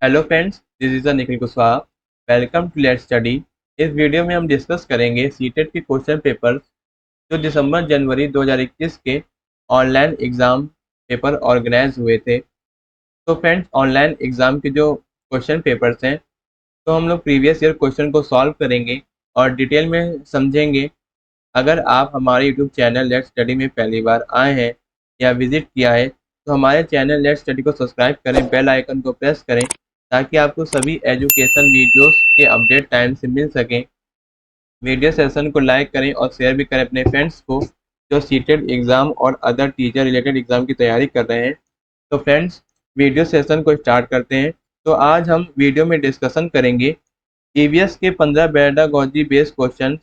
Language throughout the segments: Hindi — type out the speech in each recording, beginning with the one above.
Hello friends, this is Nikhil Kushwaha. Welcome to let's study. इस वीडियो में हम डिस्कस करेंगे सीटेट के क्वेश्चन पेपर्स जो दिसंबर जनवरी 2021 के ऑनलाइन एग्ज़ाम पेपर ऑर्गेनाइज हुए थे। तो फ्रेंड्स, ऑनलाइन एग्ज़ाम के जो क्वेश्चन पेपर्स हैं, तो हम लोग प्रीवियस ईयर क्वेश्चन को सॉल्व करेंगे और डिटेल में समझेंगे। अगर आप हमारे यूट्यूब चैनल लेट्स स्टडी में पहली बार आए हैं या विजिट किया है, तो हमारे चैनल लेट्स स्टडी को सब्सक्राइब करें, बेल आइकन को प्रेस करें ताकि आपको सभी एजुकेशन वीडियोस के अपडेट टाइम से मिल सकें। वीडियो सेशन को लाइक करें और शेयर भी करें अपने फ्रेंड्स को जो सीटेट एग्ज़ाम और अदर टीचर रिलेटेड एग्ज़ाम की तैयारी कर रहे हैं। तो फ्रेंड्स, वीडियो सेशन को स्टार्ट करते हैं। तो आज हम वीडियो में डिस्कशन करेंगे ईवीएस के 15 पेडागॉजी बेस्ड क्वेश्चन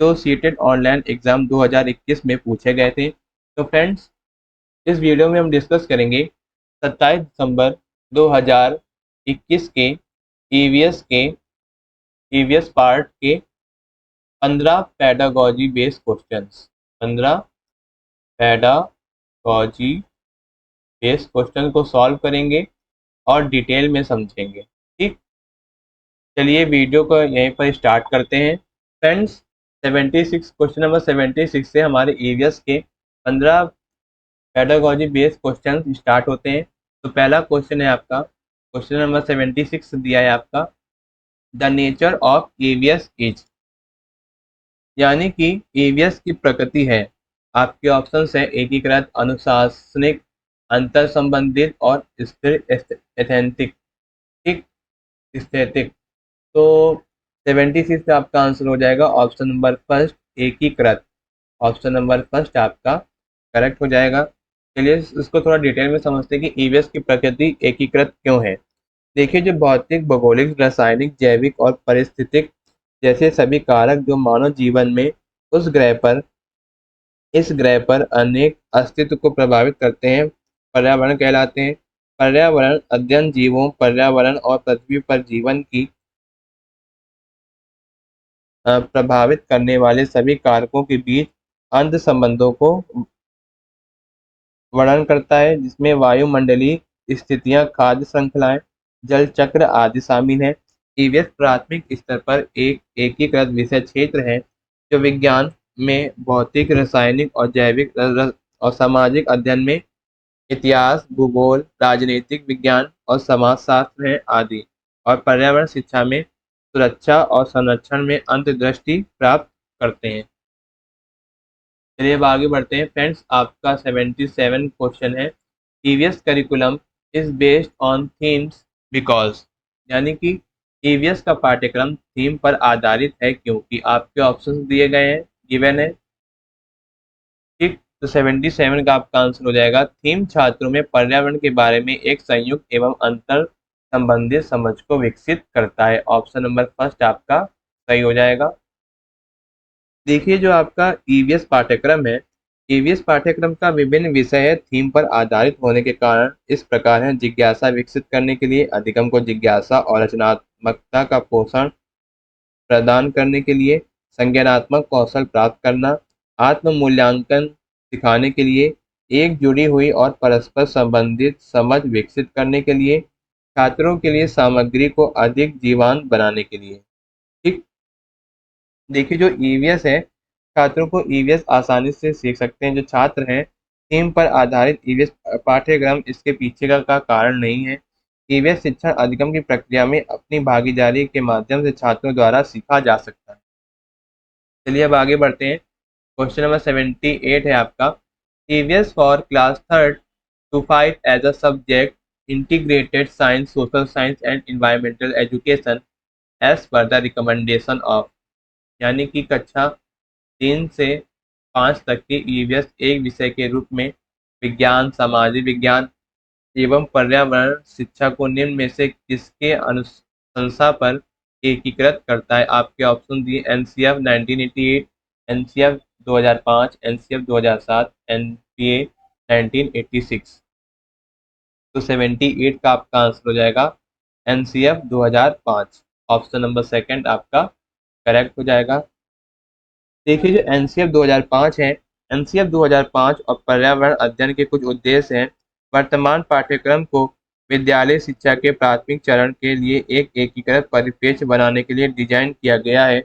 जो सीटेट ऑनलाइन एग्जाम 2021 में पूछे गए थे। तो फ्रेंड्स, इस वीडियो में हम डिस्कस करेंगे 27 दिसंबर 2021 के ईवीएस पार्ट के 15 pedagogy based questions. 15 pedagogy based question को सॉल्व करेंगे और डिटेल में समझेंगे। ठीक, चलिए वीडियो को यहीं पर स्टार्ट करते हैं। फ्रेंड्स, 76 क्वेश्चन नंबर 76 से हमारे ईवीएस के 15 पेडागॉजी बेस्ड क्वेश्चन स्टार्ट होते हैं। तो पहला क्वेश्चन है आपका, क्वेश्चन नंबर 76 दिया है आपका, the nature of EVS is, यानी कि ईवीएस की प्रकृति है। आपके ऑप्शंस है एकीकृत, अनुशासनिक, अंतर संबंधित और स्थिर एथेंटिक। ठीक, स्थैतिक। तो 76 से आपका आंसर हो जाएगा ऑप्शन नंबर फर्स्ट, एकीकृत। ऑप्शन नंबर फर्स्ट आपका करेक्ट हो जाएगा। चलिए इसको थोड़ा डिटेल में समझते हैं कि ईवीएस की प्रकृति एकीकृत क्यों है। देखिए, जो भौतिक, भौगोलिक, रासायनिक, जैविक और पारिस्थितिक जैसे सभी कारक जो मानव जीवन में उस इस ग्रह पर अनेक अस्तित्व को प्रभावित करते हैं, पर्यावरण कहलाते हैं। पर्यावरण अध्ययन जीवों, पर्यावरण और पृथ्वी पर जीवन की प्रभावित करने वाले सभी कारकों के बीच अंत संबंधों को वर्णन करता है, जिसमें वायुमंडलीय स्थितियां, खाद्य श्रृंखलाएं, जल चक्र आदि शामिल हैं। ईवीएस प्राथमिक स्तर पर एक एकीकृत विषय क्षेत्र है जो विज्ञान में भौतिक, रासायनिक और जैविक और सामाजिक अध्ययन में इतिहास, भूगोल, राजनीतिक विज्ञान और समाजशास्त्र है आदि, और पर्यावरण शिक्षा में सुरक्षा और संरक्षण में अंतर्दृष्टि प्राप्त करते हैं। चलिए अब आगे बढ़ते हैं। फ्रेंड्स, आपका 77 क्वेश्चन है, EVS curriculum is based on themes because, यानी कि ईवीएस का पाठ्यक्रम थीम पर आधारित है क्योंकि। आपके ऑप्शंस दिए गए हैं, गिवन है। ठीक, तो 77 का आपका आंसर हो जाएगा, थीम छात्रों में पर्यावरण के बारे में एक संयुक्त एवं अंतर संबंधित समझ को विकसित करता है। ऑप्शन नंबर फर्स्ट आपका सही हो जाएगा। देखिए, जो आपका ईवीएस पाठ्यक्रम है, ईवीएस पाठ्यक्रम का विभिन्न विषय है थीम पर आधारित होने के कारण इस प्रकार है। जिज्ञासा विकसित करने के लिए, अधिगम को जिज्ञासा और रचनात्मकता का पोषण प्रदान करने के लिए, संज्ञानात्मक कौशल प्राप्त करना, आत्म मूल्यांकन सिखाने के लिए, एक जुड़ी हुई और परस्पर संबंधित समझ विकसित करने के लिए, छात्रों के लिए सामग्री को अधिक जीवंत बनाने के लिए। ठीक, देखिए, जो ईवीएस है, छात्रों को ईवीएस आसानी से सीख सकते हैं। जो छात्र हैं, थीम पर आधारित ईवीएस पाठ्यक्रम इसके पीछे का कारण नहीं है। ईवीएस शिक्षण अधिगम की प्रक्रिया में अपनी भागीदारी के माध्यम से छात्रों द्वारा सीखा जा सकता है। चलिए अब आगे बढ़ते हैं। क्वेश्चन नंबर 78 है आपका, EVS for class third to fight as a subject integrated science, social science and environmental education as per the recommendation of, यानी कि कक्षा 3 से 5 तक के ईवीएस एक विषय के रूप में विज्ञान, सामाजिक विज्ञान एवं पर्यावरण शिक्षा को निम्न में से किसके अनुशंसा पर एकीकृत करता है। आपके ऑप्शन दिए, एनसीएफ 1988, एनसीएफ 2005, एनसीएफ 2007, एनपीए 1986। तो 78 का आपका आंसर हो जाएगा एनसीएफ 2005। ऑप्शन नंबर सेकंड आपका करेक्ट हो जाएगा। देखिए, जो एनसीएफ 2005 है, एनसीएफ 2005 और पर्यावरण अध्ययन के कुछ उद्देश्य हैं। वर्तमान पाठ्यक्रम को विद्यालय शिक्षा के प्राथमिक चरण के लिए एक एकीकृत परिप्रेक्ष्य बनाने के लिए डिजाइन किया गया है,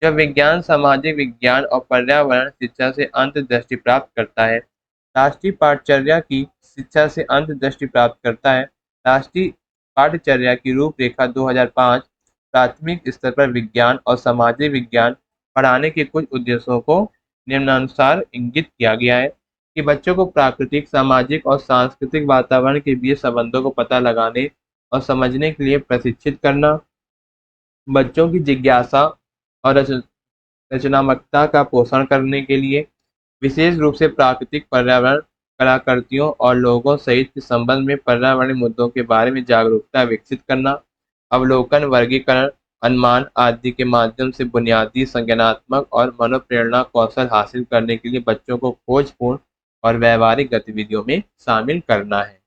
जो विज्ञान, सामाजिक विज्ञान और पर्यावरण शिक्षा से अंतर्दृष्टि प्राप्त करता है। राष्ट्रीय पाठचर्या की शिक्षा से अंतर्दृष्टि प्राप्त करता है। राष्ट्रीय पाठचर्या की रूपरेखा 2005 प्राथमिक स्तर पर विज्ञान और सामाजिक विज्ञान पढ़ाने के कुछ उद्देश्यों को निम्नानुसार इंगित किया गया है कि बच्चों को प्राकृतिक, सामाजिक और सांस्कृतिक वातावरण के बीच संबंधों को पता लगाने और समझने के लिए प्रशिक्षित करना, बच्चों की जिज्ञासा और रचनात्मकता का पोषण करने के लिए विशेष रूप से प्राकृतिक पर्यावरण कलाकृतियों और लोगों सहित के संबंध में पर्यावरणीय मुद्दों के बारे में जागरूकता विकसित करना, अवलोकन, वर्गीकरण, अनुमान आदि के माध्यम से बुनियादी संज्ञानात्मक और मनोप्रेरणा कौशल हासिल करने के लिए बच्चों को खोजपूर्ण और व्यवहारिक गतिविधियों में शामिल करना है।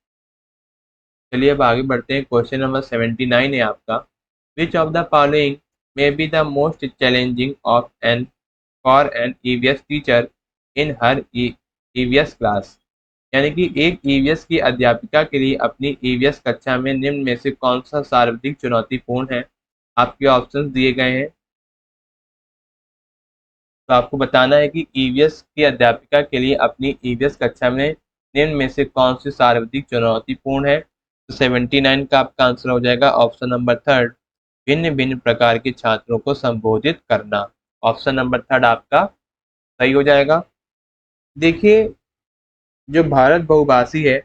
चलिए अब आगे बढ़ते हैं। क्वेश्चन नंबर 79 है आपका, which of the following may be the most challenging of an for an EVS teacher in her EVS class. यानी कि एक ईवीएस की अध्यापिका के लिए अपनी ईवीएस कक्षा में निम्न में से कौन सा सर्वाधिक चुनौतीपूर्ण है। आपके ऑप्शंस दिए गए हैं, तो आपको बताना है कि ईवीएस की अध्यापिका के लिए अपनी ईवीएस कक्षा में निम्न में से कौन सी सर्वाधिक चुनौतीपूर्ण है। तो 79 का आपका आंसर हो जाएगा ऑप्शन नंबर थर्ड, भिन्न भिन्न प्रकार के छात्रों को संबोधित करना। ऑप्शन नंबर थर्ड आपका सही हो जाएगा। देखिए, जो भारत बहुभाषी है,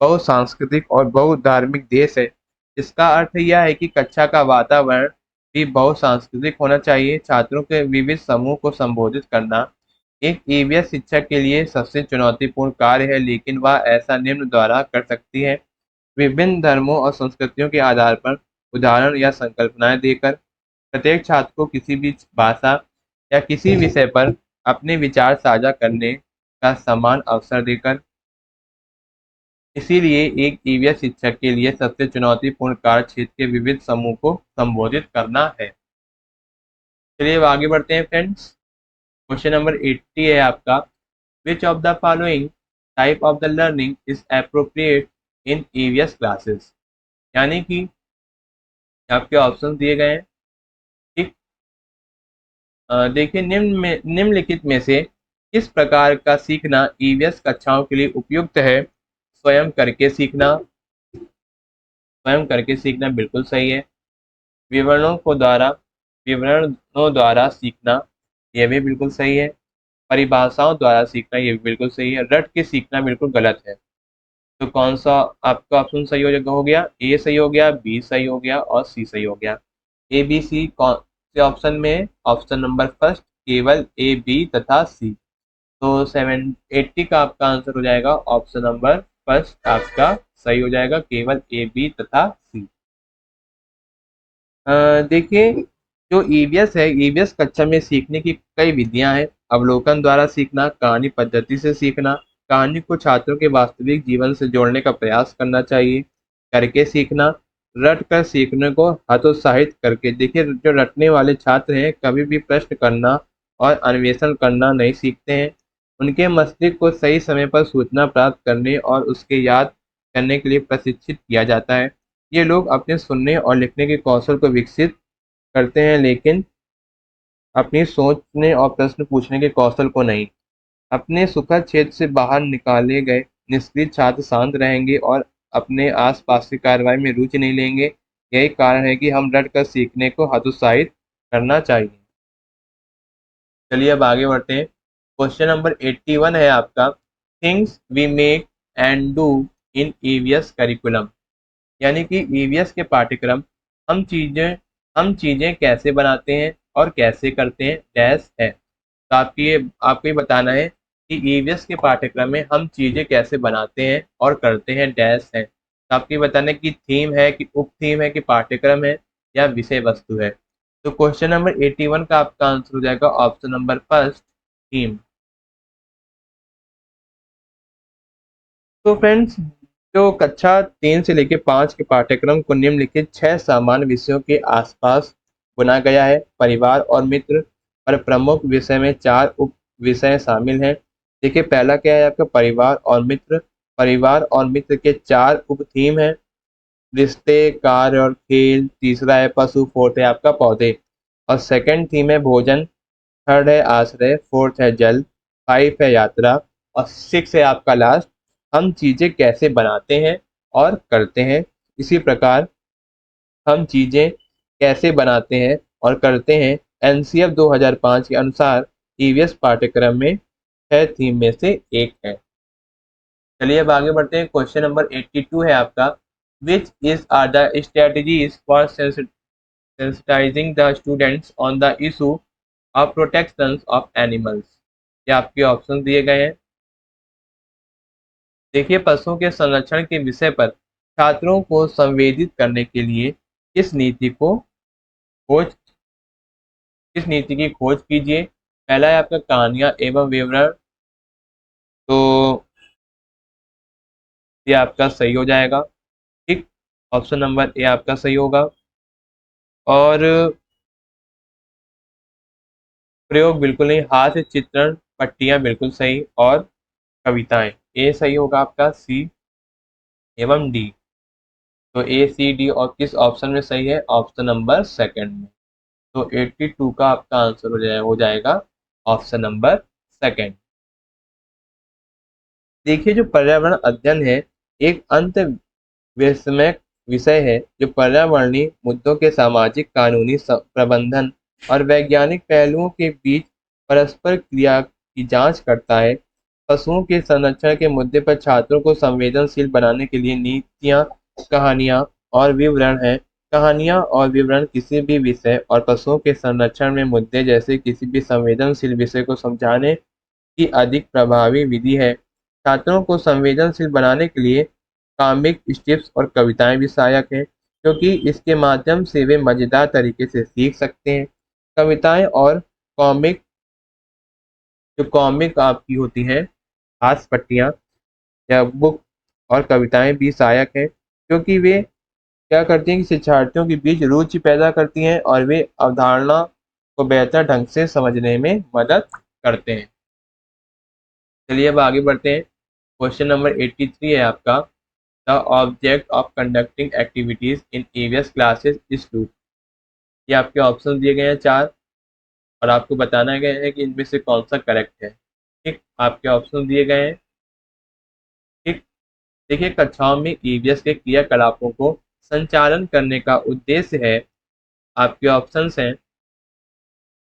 बहुसांस्कृतिक और बहुधार्मिक देश है, इसका अर्थ यह है कि कक्षा का वातावरण भी बहुसांस्कृतिक होना चाहिए। छात्रों के विविध समूह को संबोधित करना एक ईवीएस शिक्षक के लिए सबसे चुनौतीपूर्ण कार्य है, लेकिन वह ऐसा निम्न द्वारा कर सकती है। विभिन्न धर्मों और संस्कृतियों के आधार पर उदाहरण या संकल्पनाएं देकर, प्रत्येक छात्र को किसी भी भाषा या किसी विषय पर अपने विचार साझा करने का समान अवसर देकर। इसीलिए एक ईवीएस शिक्षक के लिए सबसे चुनौतीपूर्ण कार्य क्षेत्र के विविध समूह को संबोधित करना है। चलिए अब आगे बढ़ते हैं फ्रेंड्स। क्वेश्चन नंबर 80 है आपका, which of the following type of the learning is appropriate in EVS classes. यानी कि आपके ऑप्शन दिए गए हैं, ठीक। देखिए, निम्नलिखित में से किस प्रकार का सीखना ईवीएस कक्षाओं के लिए उपयुक्त है। स्वयं करके सीखना बिल्कुल सही है। विवरणों द्वारा सीखना, यह भी बिल्कुल सही है। परिभाषाओं द्वारा सीखना, ये भी बिल्कुल सही है। रट के सीखना बिल्कुल गलत है। तो कौन सा आपका ऑप्शन सही हो गया? ए सही हो गया, बी सही हो गया और सी सही हो गया। ए बी सी कौन से ऑप्शन में? ऑप्शन नंबर फर्स्ट केवल ए बी तथा सी। तो 780 का आपका आंसर हो जाएगा ऑप्शन नंबर फर्स्ट आपका सही हो जाएगा, केवल ए बी तथा सी। देखिए, जो ईवीएस है, ईवीएस कक्षा में सीखने की कई विधियां हैं। अवलोकन द्वारा सीखना, कहानी पद्धति से सीखना, कहानी को छात्रों के वास्तविक जीवन से जोड़ने का प्रयास करना चाहिए, करके सीखना, रट कर सीखने को हतोत्साहित करके। देखिए, जो रटने वाले छात्र हैं कभी भी प्रश्न करना और अन्वेषण करना नहीं सीखते हैं। उनके मस्तिष्क को सही समय पर सूचना प्राप्त करने और उसके याद करने के लिए प्रशिक्षित किया जाता है। ये लोग अपने सुनने और लिखने के कौशल को विकसित करते हैं, लेकिन अपनी सोचने और प्रश्न पूछने के कौशल को नहीं। अपने सुखद क्षेत्र से बाहर निकाले गए निष्क्रिय छात्र शांत रहेंगे और अपने आसपास की कार्रवाई में रुचि नहीं लेंगे। यही कारण है कि हम रट कर सीखने को हतोत्साहित करना चाहिए। चलिए अब आगे बढ़ते हैं। क्वेश्चन नंबर 81 है आपका, things we make and do in EVS curriculum. यानी कि ईवीएस के पाठ्यक्रम हम चीजें कैसे बनाते हैं और कैसे करते हैं, डैश है। तो आपको ये बताना है कि ईवीएस के पाठ्यक्रम में हम चीजें कैसे बनाते हैं और करते हैं, डैश है। तो आपको ये बताना है कि थीम है, कि उप थीम है, कि पाठ्यक्रम है या विषय वस्तु है। तो क्वेश्चन नंबर 81 का आपका आंसर हो जाएगा ऑप्शन नंबर फर्स्ट, थीम। तो फ्रेंड्स, जो कक्षा 3 से लेकर 5 के पाठ्यक्रम को निम्नलिखित 6 सामान्य विषयों के आसपास बुना गया है। परिवार और मित्र पर प्रमुख विषय में 4 उप विषय शामिल हैं। देखिए, पहला क्या है आपका? परिवार और मित्र। परिवार और मित्र के 4 उप थीम हैं। रिश्ते, कार्य और खेल, तीसरा है पशु, फोर्थ है आपका पौधे, और सेकंड थीम है भोजन, थर्ड है आश्रय, फोर्थ है जल, फाइव है यात्रा, और सिक्स है आपका लास्ट, हम चीजें कैसे बनाते हैं और करते हैं। इसी प्रकार हम चीजें कैसे बनाते हैं और करते हैं एनसीएफ 2005 के अनुसार ईवीएस पाठ्यक्रम में 6 थीम में से एक है। चलिए अब आगे बढ़ते हैं। क्वेश्चन नंबर 82 है आपका, which is are the strategies for sensitizing the students on the issue of protections of animals। ये आपके ऑप्शन दिए गए हैं। देखिए, पशुओं के संरक्षण के विषय पर छात्रों को संवेदित करने के लिए खोज किस नीति की खोज कीजिए। पहला है आपका कहानियां एवं विवरण, तो ये आपका सही हो जाएगा। ठीक, ऑप्शन नंबर ए आपका सही होगा। और प्रयोग बिल्कुल नहीं, हास्य चित्रण, पट्टियां बिल्कुल सही, और कविताएं, ए सही होगा आपका, सी एवं डी। तो ए सी डी और किस ऑप्शन में सही है? ऑप्शन नंबर सेकंड में। तो 82 का आपका आंसर हो जाएगा ऑप्शन नंबर सेकंड। देखिए, जो पर्यावरण अध्ययन है एक अंत विस्मयक विषय है जो पर्यावरणीय मुद्दों के सामाजिक, कानूनी, प्रबंधन और वैज्ञानिक पहलुओं के बीच परस्पर क्रिया की जांच करता है। पशुओं के संरक्षण के मुद्दे पर छात्रों को संवेदनशील बनाने के लिए नीतियां, कहानियां और विवरण हैं। कहानियां और विवरण किसी भी विषय और पशुओं के संरक्षण में मुद्दे जैसे किसी भी संवेदनशील विषय को समझाने की अधिक प्रभावी विधि है। छात्रों को संवेदनशील बनाने के लिए कॉमिक स्ट्रिप्स और कविताएं भी सहायक हैं, क्योंकि इसके माध्यम से वे मजेदार तरीके से सीख सकते हैं। कविताएं और कॉमिक जो कॉमिक आपकी होती हैं, हास्य पट्टियां या बुक और कविताएं भी सहायक हैं, क्योंकि वे क्या करती हैं कि शिक्षार्थियों के बीच रुचि पैदा करती हैं और वे अवधारणा को बेहतर ढंग से समझने में मदद करते हैं। चलिए अब आगे बढ़ते हैं। क्वेश्चन नंबर 83 है आपका, the object of conducting activities in EVS classes is to. ये आपके ऑप्शन दिए गए हैं चार, और आपको बताना गया है कि इनमें से कौन सा करेक्ट है। ठीक, आपके ऑप्शन दिए गए हैं। ठीक, देखिए, कक्षाओं में ईवीएस के क्रियाकलापों को संचालन करने का उद्देश्य है, आपके ऑप्शंस हैं,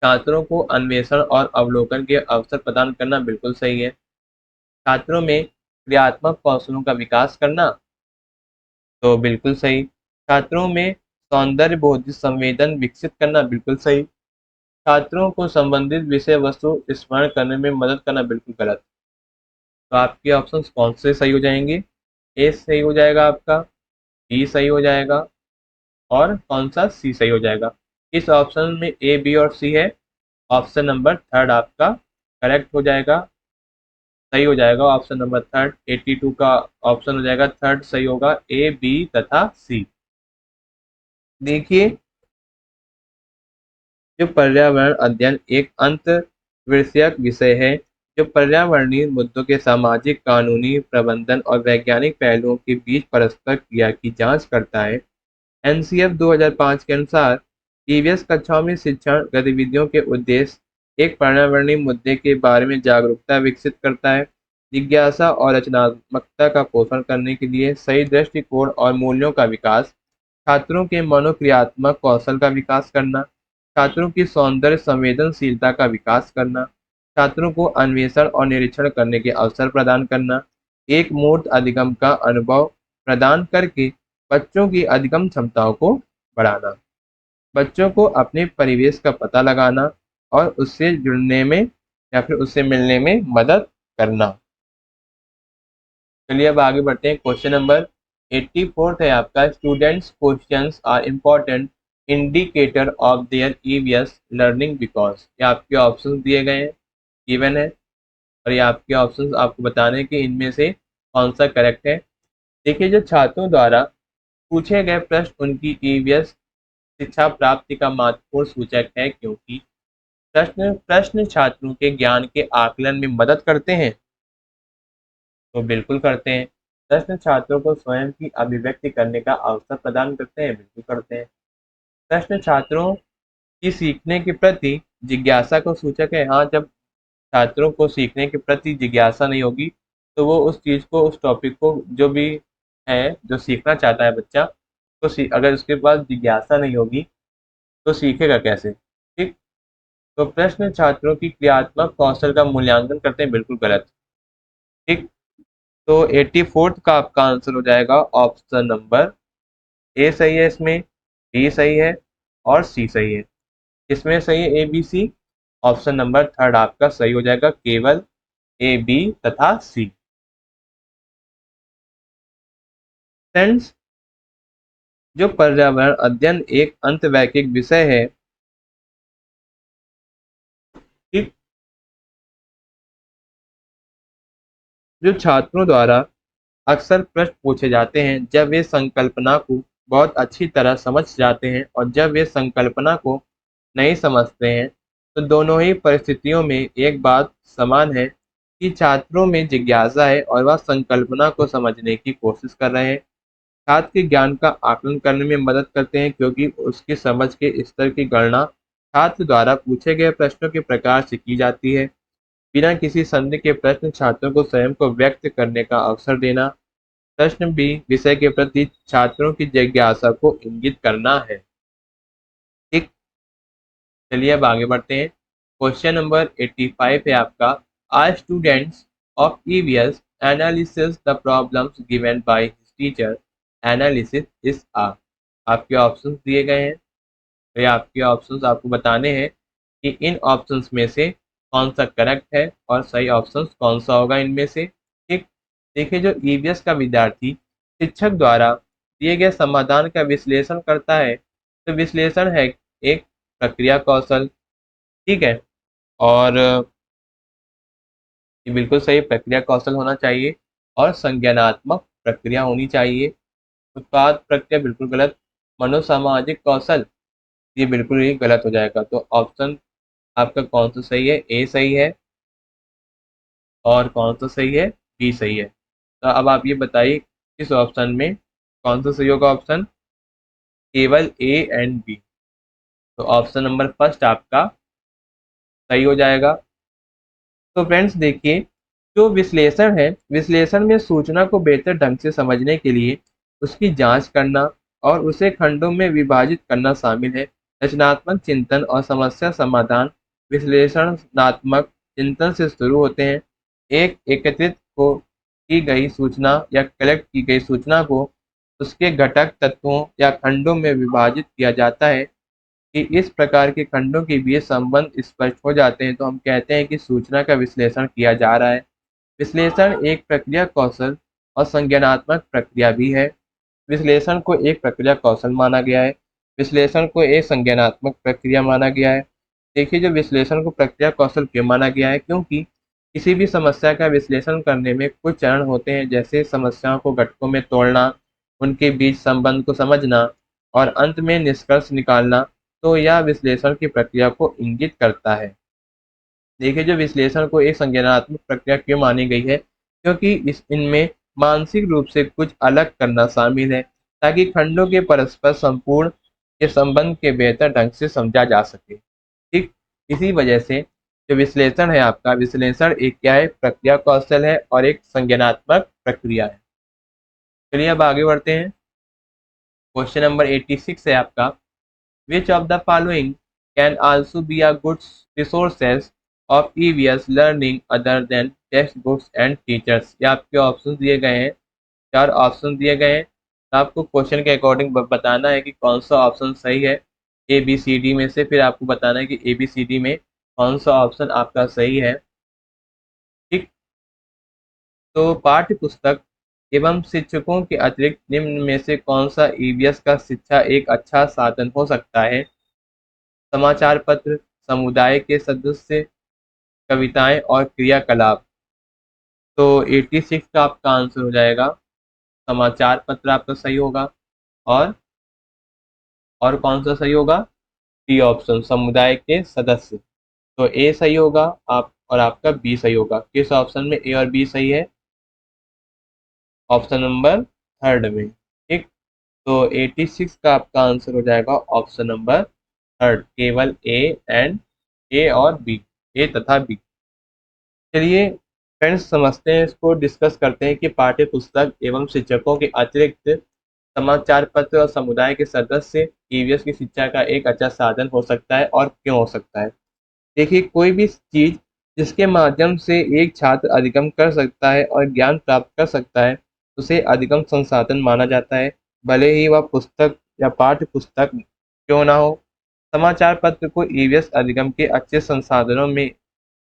छात्रों को अन्वेषण और अवलोकन के अवसर प्रदान करना, बिल्कुल सही है। छात्रों में क्रियात्मक कौशलों का विकास करना, तो बिल्कुल सही। छात्रों में सौंदर्य बोध संवेदन विकसित करना, बिल्कुल सही। छात्रों को संबंधित विषय वस्तु स्मरण करने में मदद करना, बिल्कुल गलत। तो आपके ऑप्शंस कौन से सही हो जाएंगे? ए सही हो जाएगा आपका, बी सही हो जाएगा, और कौन सा सी सही हो जाएगा? इस ऑप्शन में ए, बी और सी है। ऑप्शन नंबर थर्ड आपका करेक्ट हो जाएगा, सही हो जाएगा। ऑप्शन नंबर थर्ड, 82 का ऑप्शन हो जाएगा थर्ड, सही होगा, ए, बी तथा सी। देखिए, जो पर्यावरण अध्ययन एक अंत विषयक विषय है जो पर्यावरणीय मुद्दों के सामाजिक, कानूनी, प्रबंधन और वैज्ञानिक पहलुओं के बीच परस्पर क्रिया की जांच करता है। एनसीएफ 2005 के अनुसार ईवीएस कक्षाओं में शिक्षण गतिविधियों के उद्देश्य एक पर्यावरणीय मुद्दे के बारे में जागरूकता विकसित करता है, जिज्ञासा और रचनात्मकता का पोषण करने के लिए सही दृष्टिकोण और मूल्यों का विकास, छात्रों के मनोक्रियात्मक कौशल का विकास करना, छात्रों की सौंदर्य संवेदनशीलता का विकास करना, छात्रों को अन्वेषण और निरीक्षण करने के अवसर प्रदान करना, एक मूर्त अधिगम का अनुभव प्रदान करके बच्चों की अधिगम क्षमताओं को बढ़ाना, बच्चों को अपने परिवेश का पता लगाना और उससे जुड़ने में या फिर उससे मिलने में मदद करना। चलिए अब आगे बढ़ते हैं। क्वेश्चन नंबर 84 है आपका, students questions are important indicator of their EVS learning because. ये आपके ऑप्शन दिए गए हैं, गिवन है, और ये आपके ऑप्शंस आपको बताने कि इनमें से कौन सा करेक्ट है। देखिए, जो छात्रों द्वारा पूछे गए प्रश्न उनकी ईवीएस शिक्षा प्राप्ति का महत्वपूर्ण सूचक है, क्योंकि प्रश्न प्रश्न छात्रों के ज्ञान के आकलन में मदद करते हैं, तो बिल्कुल करते हैं। प्रश्न छात्रों को स्वयं की अभिव्यक्ति करने का अवसर प्रदान करते हैं, बिल्कुल करते हैं। प्रश्न छात्रों की सीखने के प्रति जिज्ञासा को सूचक है। हाँ, जब छात्रों को सीखने के प्रति जिज्ञासा नहीं होगी तो वो उस चीज को, उस टॉपिक को जो भी है, जो सीखना चाहता है बच्चा, तो अगर उसके पास जिज्ञासा नहीं होगी तो सीखेगा कैसे? ठीक। तो प्रश्न छात्रों की क्रियात्मक कौशल का मूल्यांकन करते हैं, बिल्कुल गलत। ठीक। तो 84th का आपका आंसर हो जाएगा ऑप्शन नंबर ए सही है, इसमें बी सही है और सी सही है। इसमें सही है A B C. Option number third आपका सही हो जाएगा, केवल ए बी तथा सी। फ्रेंड्स, जो पर्यावरण अध्ययन एक अंतवैयक्तिक विषय है, ठीक, जो छात्रों द्वारा अक्सर प्रश्न पूछे जाते हैं जब वे संकल्पना को बहुत अच्छी तरह समझ जाते हैं और जब वे संकल्पना को नहीं समझते हैं, तो दोनों ही परिस्थितियों में एक बात समान है कि छात्रों में जिज्ञासा है और वह संकल्पना को समझने की कोशिश कर रहे हैं। छात्र के ज्ञान का आकलन करने में मदद करते हैं क्योंकि उसकी समझ के स्तर की गणना छात्र द्वारा पूछे गए प्रश्नों के प्रकार से की जाती है। बिना किसी संदेह के प्रश्न छात्रों को स्वयं को व्यक्त करने का अवसर देना, प्रश्न भी विषय के प्रति छात्रों की जिज्ञासा को इंगित करना है। ठीक। चलिए अब आगे बढ़ते हैं। क्वेश्चन नंबर 85 है आपका, are students of EVS analysis the problems given by his teacher, analysis is are. आपके ऑप्शंस दिए गए हैं, तो ये आपके ऑप्शंस आपको बताने हैं कि इन ऑप्शंस में से कौन सा करेक्ट है और सही ऑप्शंस कौन सा होगा इनमें से। ठीक। देखिए, जो ईवीएस का विद्यार्थी शिक्षक द्वारा दिए गए समाधान का विश्लेषण करता है, तो विश्लेषण है एक प्रक्रिया कौशल। ठीक है। और ये बिल्कुल सही प्रक्रिया कौशल होना चाहिए और संज्ञानात्मक प्रक्रिया होनी चाहिए। उत्पाद प्रक्रिया बिल्कुल गलत। मनोसामाजिक कौशल, ये बिल्कुल ही गलत हो जाएगा। तो ऑप्शन आपका कौन सा सही है? ए सही है और कौन सा सही है? बी सही है। तो अब आप ये बताइए किस ऑप्शन में कौन सा सही होगा ऑप्शन? केवल ए एंड बी। तो ऑप्शन नंबर फर्स्ट आपका सही हो जाएगा। तो फ्रेंड्स देखिए, जो विश्लेषण है, विश्लेषण में सूचना को बेहतर ढंग से समझने के लिए उसकी जांच करना और उसे खंडों में विभाजित करना शामिल है। रचनात्मक चिंतन और समस्या समाधान विश्लेषणात्मक चिंतन से शुरू होते हैं। एक एकत्रित को की गई सूचना या कलेक्ट की गई सूचना को उसके घटक तत्वों या खंडों में विभाजित किया जाता है कि इस प्रकार के खंडों के बीच संबंध स्पष्ट हो जाते हैं, तो हम कहते हैं कि सूचना का विश्लेषण किया जा रहा है। विश्लेषण एक प्रक्रिया कौशल और संज्ञानात्मक प्रक्रिया भी है। विश्लेषण को एक प्रक्रिया कौशल माना गया है, विश्लेषण को एक संज्ञानात्मक प्रक्रिया माना गया है। देखिए, जो विश्लेषण को प्रक्रिया कौशल क्यों माना गया है, क्योंकि किसी भी समस्या का विश्लेषण करने में कुछ चरण होते हैं, जैसे समस्याओं को घटकों में तोड़ना, उनके बीच संबंध को समझना और अंत में निष्कर्ष निकालना। तो यह विश्लेषण की प्रक्रिया को इंगित करता है। देखिए, जो विश्लेषण को एक संज्ञानात्मक प्रक्रिया क्यों मानी गई है, क्योंकि इनमें मानसिक रूप से कुछ अलग करना शामिल है ताकि खंडों के परस्पर संपूर्ण के संबंध के बेहतर ढंग से समझा जा सके। ठीक। इसी वजह से जो विश्लेषण है आपका, विश्लेषण एक क्या है? प्रक्रिया कौशल है और एक संज्ञानात्मक प्रक्रिया है। चलिए अब आगे बढ़ते हैं। क्वेश्चन नंबर 86 है आपका, which of the following can also be a good resources of EVS learning other than text books and teachers. ये आपके ऑप्शन दिए गए हैं, चार ऑप्शन दिए गए हैं। तो आपको क्वेश्चन के अकॉर्डिंग बताना है कि कौन सा ऑप्शन सही है ए बी सी डी में से। फिर आपको बताना है कि ए बी सी डी में कौन सा ऑप्शन आपका सही है। ठीक। तो पाठ्य पुस्तक एवं शिक्षकों के अतिरिक्त निम्न में से कौन सा ईवीएस का शिक्षा एक अच्छा साधन हो सकता है? समाचार पत्र, समुदाय के सदस्य, कविताएं और क्रियाकलाप। तो 86 का आपका आंसर हो जाएगा समाचार पत्र, आपका सही होगा। और कौन सा सही होगा? डी ऑप्शन, समुदाय के सदस्य। तो ए सही होगा आप, और आपका बी सही होगा। किस ऑप्शन में ए और बी सही है? ऑप्शन नंबर थर्ड में। ठीक, तो 86 का आपका आंसर हो जाएगा ऑप्शन नंबर थर्ड, केवल ए और बी, ए तथा बी। चलिए फ्रेंड्स, समझते हैं, इसको डिस्कस करते हैं कि पाठ्य पुस्तक एवं शिक्षकों के अतिरिक्त समाचार पत्र और समुदाय के सदस्य ईवीएस की शिक्षा का एक अच्छा साधन हो सकता है और क्यों हो सकता है। देखिए, कोई भी चीज जिसके माध्यम से एक छात्र अधिगम कर सकता है और ज्ञान प्राप्त कर सकता है, उसे अधिगम संसाधन माना जाता है, भले ही वह पुस्तक या पाठ्य पुस्तक क्यों ना हो। समाचार पत्र को ईवीएस अधिगम के अच्छे संसाधनों में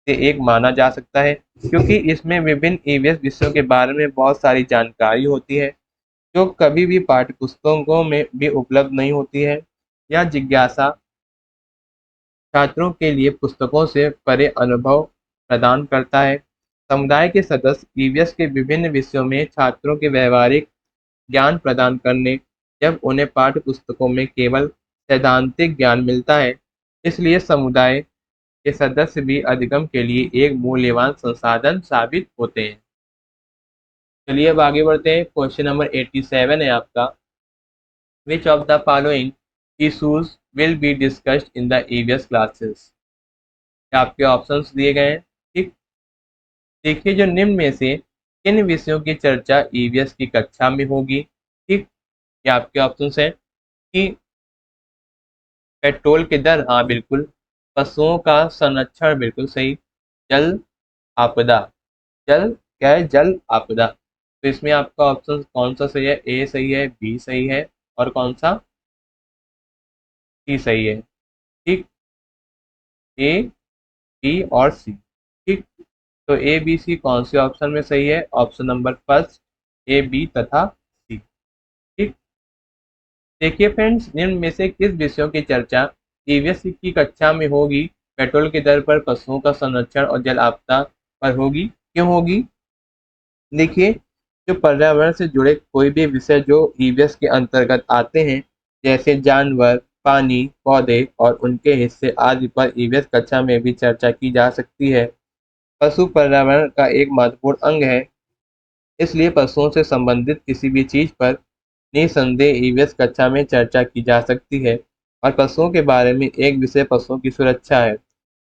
से एक माना जा सकता है, क्योंकि इसमें विभिन्न ईवीएस विषयों के बारे में बहुत सारी जानकारी होती है जो कभी भी पाठ्य पुस्तकों में भी उपलब्ध नहीं होती है। यह जिज्ञासा छात्रों के लिए पुस्तकों से परे अनुभव प्रदान करता है। समुदाय के सदस्य ईवीएस के विभिन्न विषयों में छात्रों के व्यवहारिक ज्ञान प्रदान करने, जब उन्हें पाठ्य पुस्तकों में केवल सैद्धांतिक ज्ञान मिलता है, इसलिए समुदाय के सदस्य भी अधिगम के लिए एक मूल्यवान संसाधन साबित होते हैं। चलिए अब आगे बढ़ते हैं। क्वेश्चन नंबर 87 है आपका, which of the following issues will be discussed in the EVS classes. आपके ऑप्शंस दिए गए हैं। ठीक, देखिए, जो निम्न में से किन विषयों की चर्चा ईवीएस की कक्षा में होगी। ठीक, ये आपके ऑप्शंस हैं कि पेट्रोल की दर, हाँ बिल्कुल, पशुओं का संरक्षण, बिल्कुल सही, जल आपदा, जल क्या है, जल आपदा। तो इसमें आपका ऑप्शन कौन सा सही है, ए सही है, बी सही है, और कौन सा सी सही है। ठीक, ए, बी और सी। ठीक, तो ए बी सी कौन से ऑप्शन में सही है, option number first, A B तथा सी। ठीक, देखिए फ्रेंड्स, निम्न में से किस विषयों की चर्चा ईवीएस की कक्षा में होगी। पेट्रोल की दर पर, पशुओं का संरक्षण और जल आपदा पर होगी, क्यों होगी। देखिए, जो पर्यावरण से जुड़े कोई भी विषय जो ईवीएस के अंतर्गत आते हैं, जैसे जानवर, पानी, पौधे और उनके हिस्से आदि पर ईवीएस कक्षा में भी चर्चा की जा सकती है। पशु पर्यावरण का एक महत्वपूर्ण अंग है, इसलिए पशुओं से संबंधित किसी भी चीज पर निसंदेह ईवीएस कक्षा में चर्चा की जा सकती है। और पशुओं के बारे में एक विषय पशुओं की सुरक्षा है।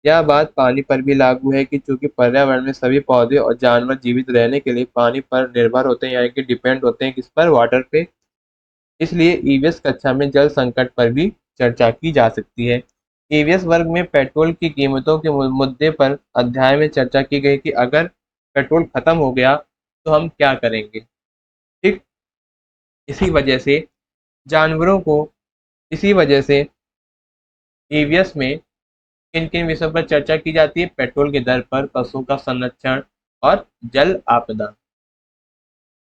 यह बात पानी पर भी लागू है कि चूंकि पर्यावरण में सभी पौधे और जानवर जीवित रहने के लिए पानी पर निर्भर होते हैं, यानी कि डिपेंड होते हैं किस पर, वाटर पे, इसलिए ईवीएस कक्षा में जल संकट पर भी चर्चा की जा सकती है। ईवीएस वर्ग में पेट्रोल की कीमतों के मुद्दे पर अध्याय में चर्चा की गई कि अगर पेट्रोल खत्म हो गया तो हम क्या करेंगे। ठीक, इसी वजह से जानवरों को, इसी वजह से ईवीएस में किन किन विषयों पर चर्चा की जाती है, पेट्रोल की दर पर, पशुओं का संरक्षण और जल आपदा।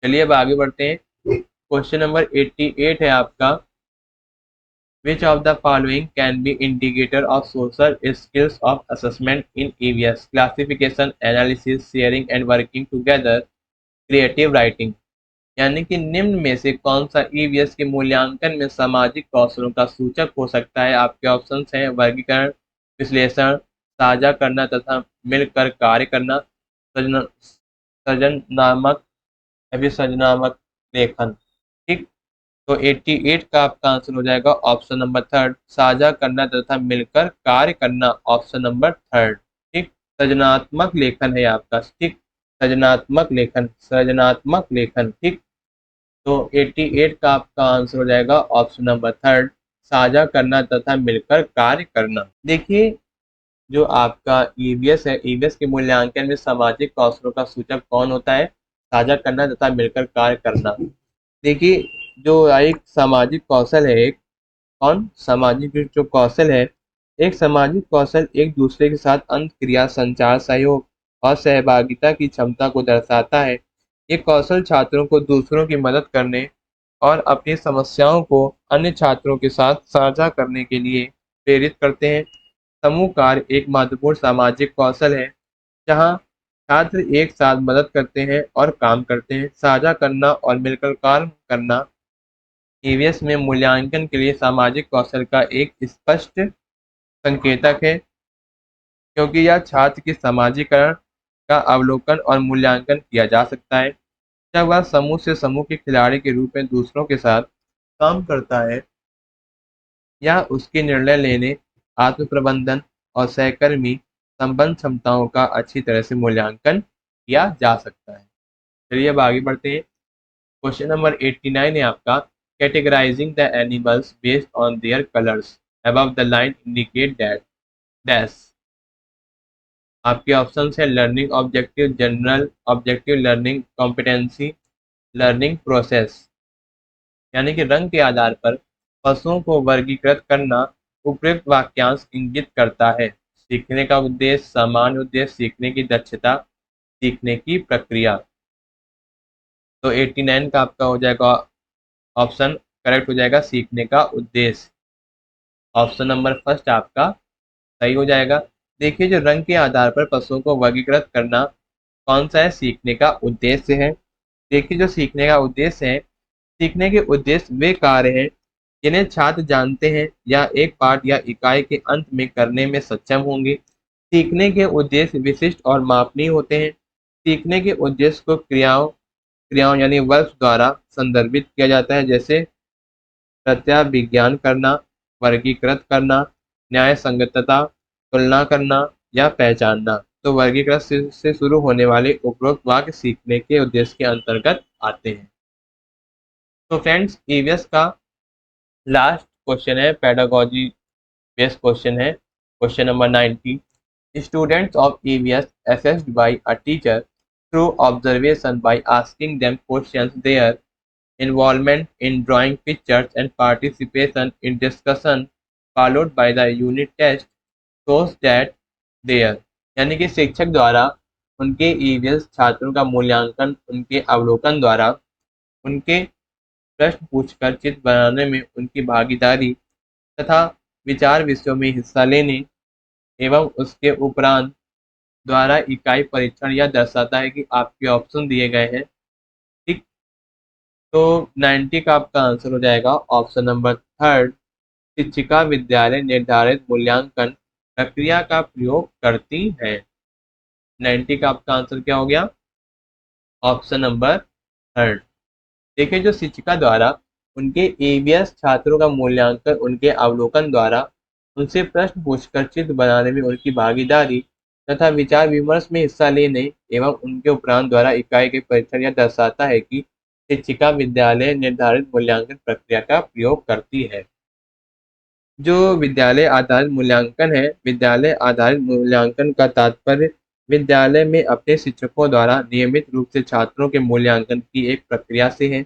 चलिए अब आगे बढ़ते हैं। क्वेश्चन नंबर 88 है आपका, which of the following can be indicator of social skills of assessment in EVS, classification, analysis, sharing and working together, creative writing. यानी कि निम्न में से कौन सा ईवीएस के मूल्यांकन में सामाजिक कौशलों का सूचक हो सकता है। आपके ऑप्शंस हैं वर्गीकरण, विश्लेषण, साझा करना तथा मिलकर कार्य करना, सृजनात्मक अभिसृजनात्मक लेखन। ठीक, तो 88 का आपका आंसर हो जाएगा ऑप्शन नंबर थर्ड, साझा करना तथा मिलकर कार्य करना, ऑप्शन नंबर थर्ड। ठीक, सृजनात्मक लेखन है आपका। ठीक, सृजनात्मक लेखन, सृजनात्मक लेखन। ठीक, तो 88 का आपका आंसर हो जाएगा ऑप्शन नंबर थर्ड, साझा करना तथा मिलकर कार्य करना। देखिए, जो आपका ईवीएस है, ईवीएस के मूल्यांकन में सामाजिक कौशलों का सूचक कौन होता है, साझा करना तथा मिलकर कार्य करना। देखिए, जो एक सामाजिक कौशल है, एक कौन सामाजिक जो कौशल है, एक सामाजिक कौशल एक दूसरे के साथ अंतक्रिया, संचार, सहयोग और सहभागिता की क्षमता को दर्शाता है। ये कौशल छात्रों को दूसरों की मदद करने और अपनी समस्याओं को अन्य छात्रों के साथ साझा करने के लिए प्रेरित करते हैं। समूह कार्य एक महत्वपूर्ण सामाजिक कौशल है, जहाँ छात्र एक साथ मदद करते हैं और काम करते हैं। साझा करना और मिलकर काम करना ईवीएस में मूल्यांकन के लिए सामाजिक कौशल का एक स्पष्ट संकेतक है, क्योंकि यह छात्र के समाजीकरण का अवलोकन और मूल्यांकन किया जा सकता है। जब वह समूह से समूह के खिलाड़ी के रूप में दूसरों के साथ काम करता है या उसकी निर्णय लेने, आत्म प्रबंधन और सहकर्मी संबंध क्षमताओं का अच्छी तरह से मूल्यांकन किया जा सकता है। चलिए अब आगे बढ़ते हैं। क्वेश्चन नंबर 89 है आपका, categorising the animals based on their colours above the line indicate that dash. आपके ऑप्शन है learning objective, general objective, learning competency, learning process. यानी कि रंग के आधार पर पशुओं को वर्गीकृत करना उपयुक्त वाक्यांश इंगित करता है। सीखने का उद्देश्य, सामान्य उद्देश्य, सीखने की दक्षता, सीखने की प्रक्रिया। तो 89 का आपका हो जाएगा ऑप्शन करेक्ट हो जाएगा सीखने का उद्देश्य। ऑप्शन नंबर फर्स्ट आपका सही हो जाएगा। देखिए जो रंग के आधार पर पशुओं को वर्गीकृत करना कौन सा है, सीखने का उद्देश्य है। देखिए जो सीखने का उद्देश्य है, सीखने के उद्देश्य वे कार्य हैं जिन्हें छात्र जानते हैं या एक पाठ या इकाई के अंत में करने में सक्षम होंगे। सीखने के उद्देश्य विशिष्ट और मापनीय होते हैं। सीखने के उद्देश्य को क्रियाओं क्रियाओं यानी वर्ब्स द्वारा संदर्भित किया जाता है, जैसे प्रत्याभिज्ञान करना, वर्गीकृत करना, न्याय संगतता, तुलना करना या पहचानना। तो वर्गीकृत से शुरू होने वाले उपरोक्त वाक्य सीखने के उद्देश्य के अंतर्गत आते हैं। तो फ्रेंड्स ईवीएस का लास्ट क्वेश्चन है, पेडागोजी बेस्ड क्वेश्चन है, question number 90। Students of EVS assessed by a teacher through observation by asking them questions, their involvement in drawing pictures and participation in discussion followed by the unit test shows that their यानी कि शिक्षक द्वारा उनके ईवीएस छात्रों का मूल्यांकन उनके अवलोकन द्वारा, उनके प्रश्न पूछकर चित्र बनाने में उनकी भागीदारी तथा विचार विषयों में हिस्सा लेने एवं उसके उपरांत द्वारा इकाई परीक्षण यह दर्शाता है कि आपके ऑप्शन दिए गए हैं। ठीक, तो 90 का आपका आंसर हो जाएगा ऑप्शन नंबर थर्ड। शिक्षिका विद्यालय निर्धारित मूल्यांकन प्रक्रिया का प्रयोग करती है। 90 का आपका आंसर क्या हो गया, ऑप्शन नंबर थर्ड। देखिए जो शिक्षिका द्वारा उनके ईवीएस छात्रों का मूल्यांकन उनके अवलोकन द्वारा, उनसे प्रश्न पूछकर चित्र बनाने में उनकी भागीदारी तथा विचार विमर्श में हिस्सा लेने एवं उनके उपरांत द्वारा इकाई के परीक्षण यह दर्शाता है कि शिक्षिका विद्यालय निर्धारित मूल्यांकन प्रक्रिया का प्रयोग करती है। जो विद्यालय आधारित मूल्यांकन है, विद्यालय आधारित मूल्यांकन का तात्पर्य विद्यालय में अपने शिक्षकों द्वारा नियमित रूप से छात्रों के मूल्यांकन की एक प्रक्रिया से है।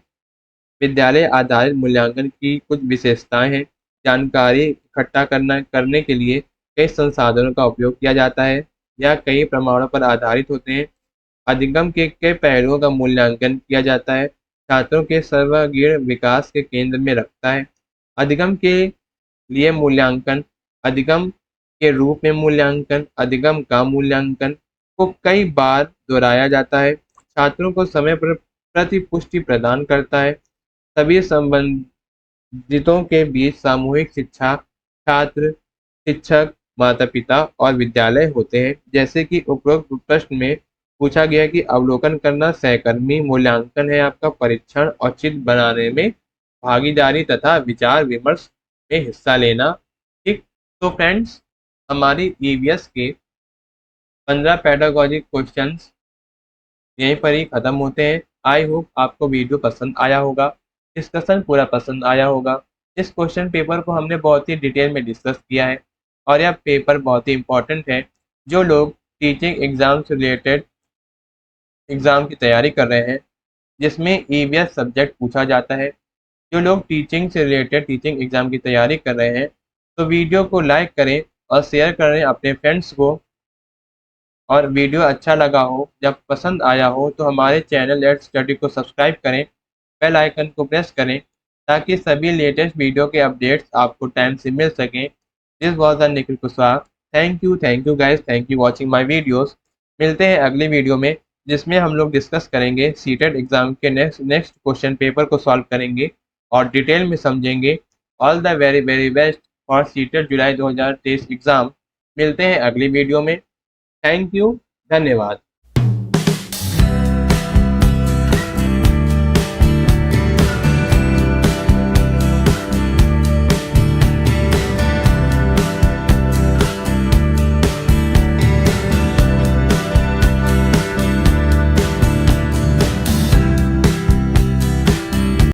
विद्यालय आधारित मूल्यांकन की कुछ विशेषताएं हैं। जानकारी इकट्ठा करने के लिए कई संसाधनों का उपयोग किया जाता है या कई प्रमाणों पर आधारित होते हैं। अधिगम के कई पहलुओं का मूल्यांकन किया जाता है, छात्रों के सर्वांगीण विकास के केंद्र में रखता है। अधिगम के लिए मूल्यांकन, अधिगम के रूप में मूल्यांकन, अधिगम का मूल्यांकन को कई बार दोहराया जाता है, छात्रों को समय पर प्रतिपुष्टि प्रदान करता है। सभी संबंधितों के बीच सामूहिक शिक्षा, छात्र, शिक्षक, माता पिता और विद्यालय होते हैं। जैसे कि उपरोक्त प्रश्न में पूछा गया कि अवलोकन करना सहकर्मी मूल्यांकन है आपका परीक्षण और चित्र बनाने में भागीदारी तथा विचार विमर्श में हिस्सा लेना। ठीक, तो फ्रेंड्स हमारी ईवीएस के 15 पेडागॉजिक क्वेश्चंस यहीं पर ही खत्म होते हैं। आई होप आपको वीडियो पसंद आया होगा, डिस्कशन पूरा पसंद आया होगा। इस क्वेश्चन पेपर को हमने बहुत ही डिटेल में डिस्कस किया है और यह पेपर बहुत ही इम्पोर्टेंट है। जो लोग टीचिंग एग्जाम से रिलेटेड एग्जाम की तैयारी कर रहे हैं जिसमें ईवीएस सब्जेक्ट पूछा जाता है, जो लोग टीचिंग से रिलेटेड टीचिंग एग्जाम की तैयारी कर रहे हैं, तो वीडियो को लाइक करें और शेयर करें अपने फ्रेंड्स को। और वीडियो अच्छा लगा हो, जब पसंद आया हो, तो हमारे चैनल लेट्स स्टडी को सब्सक्राइब करें, बेल आइकन को प्रेस करें ताकि सभी लेटेस्ट वीडियो के अपडेट्स आपको टाइम से मिल सकें। This was the Nikhil Kushwaha. Thank you guys, thank you watching my videos. मिलते हैं अगली वीडियो में जिसमें हम लोग डिस्कस करेंगे सीटेट एग्जाम के नेक्स्ट क्वेश्चन पेपर को सॉल्व करेंगे और डिटेल में समझेंगे। All the very very best for CTET July 2023 exam. मिलते हैं अगली वीडियो में। थैंक यू, धन्यवाद।